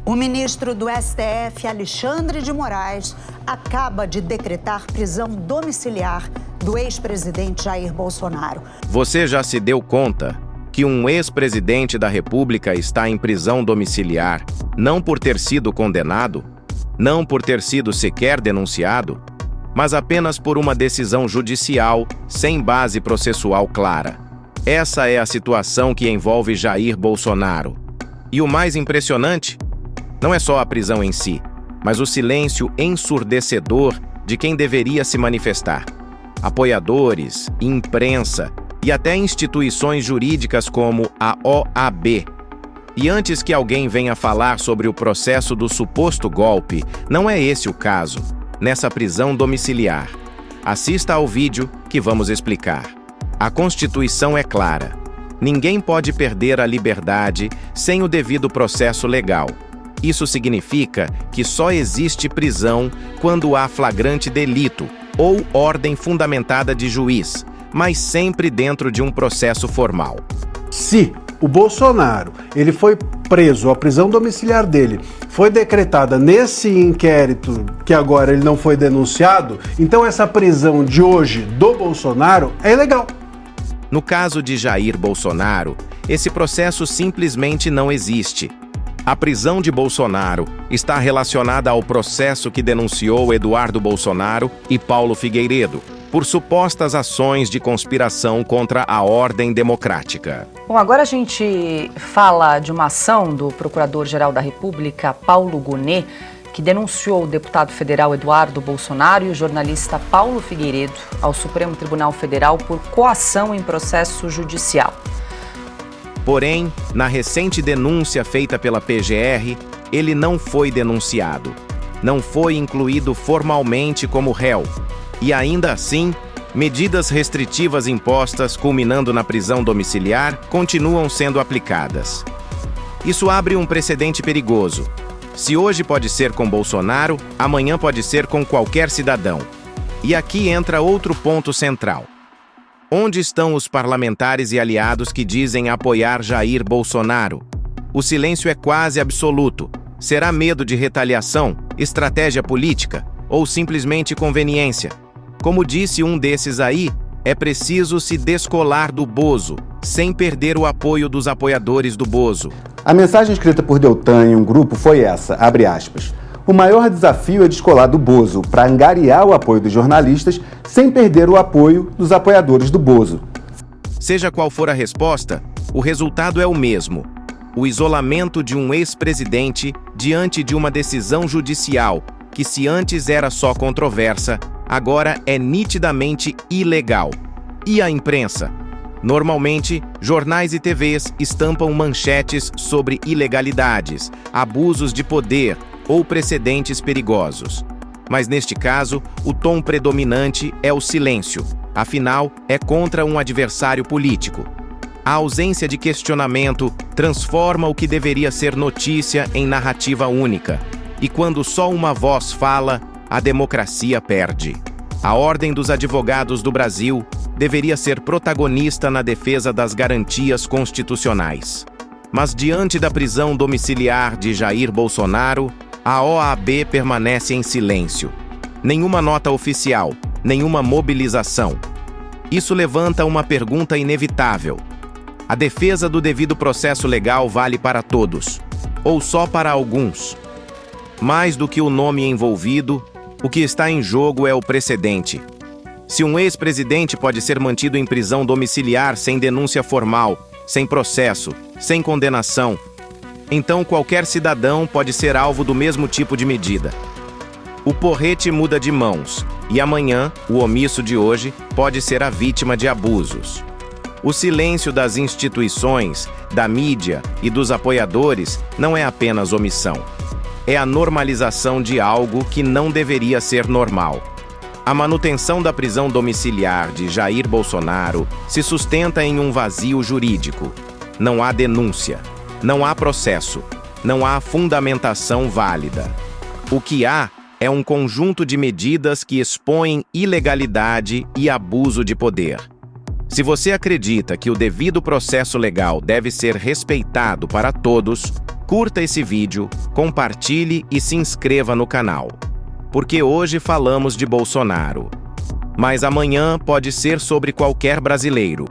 O ministro do STF, Alexandre de Moraes, acaba de decretar prisão domiciliar do ex-presidente Jair Bolsonaro. Você já se deu conta que um ex-presidente da República está em prisão domiciliar, não por ter sido condenado, não por ter sido sequer denunciado, mas apenas por uma decisão judicial sem base processual clara? Essa é a situação que envolve Jair Bolsonaro. E o mais impressionante não é só a prisão em si, mas o silêncio ensurdecedor de quem deveria se manifestar. Apoiadores, imprensa e até instituições jurídicas como a OAB. E antes que alguém venha falar sobre o processo do suposto golpe, não é esse o caso, nessa prisão domiciliar. Assista ao vídeo que vamos explicar. A Constituição é clara. Ninguém pode perder a liberdade sem o devido processo legal. Isso significa que só existe prisão quando há flagrante delito ou ordem fundamentada de juiz, mas sempre dentro de um processo formal. Se o Bolsonaro ele foi preso, a prisão domiciliar dele foi decretada nesse inquérito que agora ele não foi denunciado, então essa prisão de hoje do Bolsonaro é ilegal. No caso de Jair Bolsonaro, esse processo simplesmente não existe. A prisão de Bolsonaro está relacionada ao processo que denunciou Eduardo Bolsonaro e Paulo Figueiredo por supostas ações de conspiração contra a ordem democrática. Bom, agora a gente fala de uma ação do Procurador-Geral da República, Paulo Gonet, que denunciou o deputado federal Eduardo Bolsonaro e o jornalista Paulo Figueiredo ao Supremo Tribunal Federal por coação em processo judicial. Porém, na recente denúncia feita pela PGR, ele não foi denunciado. Não foi incluído formalmente como réu. E ainda assim, medidas restritivas impostas, culminando na prisão domiciliar, continuam sendo aplicadas. Isso abre um precedente perigoso. Se hoje pode ser com Bolsonaro, amanhã pode ser com qualquer cidadão. E aqui entra outro ponto central. Onde estão os parlamentares e aliados que dizem apoiar Jair Bolsonaro? O silêncio é quase absoluto. Será medo de retaliação, estratégia política ou simplesmente conveniência? Como disse um desses aí, é preciso se descolar do Bozo, sem perder o apoio dos apoiadores do Bozo. A mensagem escrita por Deltan em um grupo foi essa, abre aspas. O maior desafio é descolar do Bozo para angariar o apoio dos jornalistas sem perder o apoio dos apoiadores do Bozo. Seja qual for a resposta, o resultado é o mesmo. O isolamento de um ex-presidente diante de uma decisão judicial que, se antes era só controversa, agora é nitidamente ilegal. E a imprensa? Normalmente, jornais e TVs estampam manchetes sobre ilegalidades, abusos de poder ou precedentes perigosos. Mas neste caso, o tom predominante é o silêncio. Afinal, é contra um adversário político. A ausência de questionamento transforma o que deveria ser notícia em narrativa única. E quando só uma voz fala, a democracia perde. A Ordem dos Advogados do Brasil deveria ser protagonista na defesa das garantias constitucionais. Mas diante da prisão domiciliar de Jair Bolsonaro, a OAB permanece em silêncio. Nenhuma nota oficial, nenhuma mobilização. Isso levanta uma pergunta inevitável. A defesa do devido processo legal vale para todos, ou só para alguns? Mais do que o nome envolvido, o que está em jogo é o precedente. Se um ex-presidente pode ser mantido em prisão domiciliar sem denúncia formal, sem processo, sem condenação, então qualquer cidadão pode ser alvo do mesmo tipo de medida. O porrete muda de mãos, e amanhã, o omisso de hoje pode ser a vítima de abusos. O silêncio das instituições, da mídia e dos apoiadores não é apenas omissão. É a normalização de algo que não deveria ser normal. A manutenção da prisão domiciliar de Jair Bolsonaro se sustenta em um vazio jurídico. Não há denúncia, não há processo, não há fundamentação válida. O que há é um conjunto de medidas que expõem ilegalidade e abuso de poder. Se você acredita que o devido processo legal deve ser respeitado para todos, Curta esse vídeo, compartilhe e se inscreva no canal. Porque hoje falamos de Bolsonaro. Mas amanhã pode ser sobre qualquer brasileiro.